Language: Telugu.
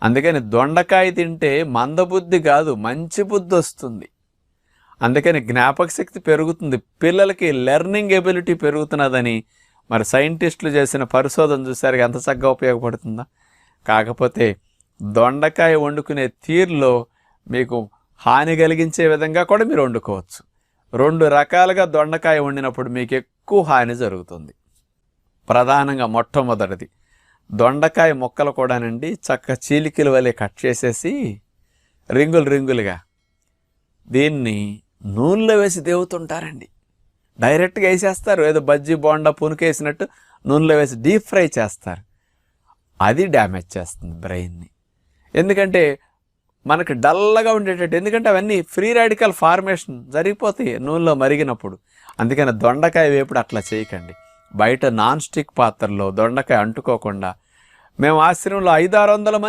అందుకని దొండకాయ తింటే మందబుద్ధి కాదు, మంచి బుద్ధి వస్తుంది. అందుకని జ్ఞాపక శక్తి పెరుగుతుంది, పిల్లలకి లెర్నింగ్ ఎబిలిటీ పెరుగుతున్నదని మరి సైంటిస్టులు చేసిన పరిశోధన చూసారు, ఎంత చక్కగా ఉపయోగపడుతుందా. కాకపోతే దొండకాయ వండుకునే తీరులో మీకు హాని కలిగించే విధంగా కూడా మీరు వండుకోవచ్చు. 2 రకాలుగా దొండకాయ వండినప్పుడు మీకు ఎక్కువ హాని జరుగుతుంది. ప్రధానంగా మొట్టమొదటిది, దొండకాయ ముక్కలు కూడానండి చక్క చీలికల వలె కట్ చేసేసి రింగులుగా దీన్ని నూనెలో వేసి దేవుతుంటారండి. డైరెక్ట్గా వేసేస్తారు, ఏదో బజ్జీ బోండా పునుకేసినట్టు నూనెలో వేసి డీప్ ఫ్రై చేస్తారు. అది డ్యామేజ్ చేస్తుంది బ్రెయిన్ని. ఎందుకంటే మనకు డల్గా ఉండేటట్టు, ఎందుకంటే అవన్నీ ఫ్రీ రాడికల్ ఫార్మేషన్ జరిగిపోతాయి నూనెలో మరిగినప్పుడు. అందుకని దొండకాయ వేపుడు అట్లా చేయకండి. బయట నాన్ స్టిక్ పాత్రలో దొండకాయ అంటుకోకుండా, మేము ఆశ్రమంలో 500-600 మంది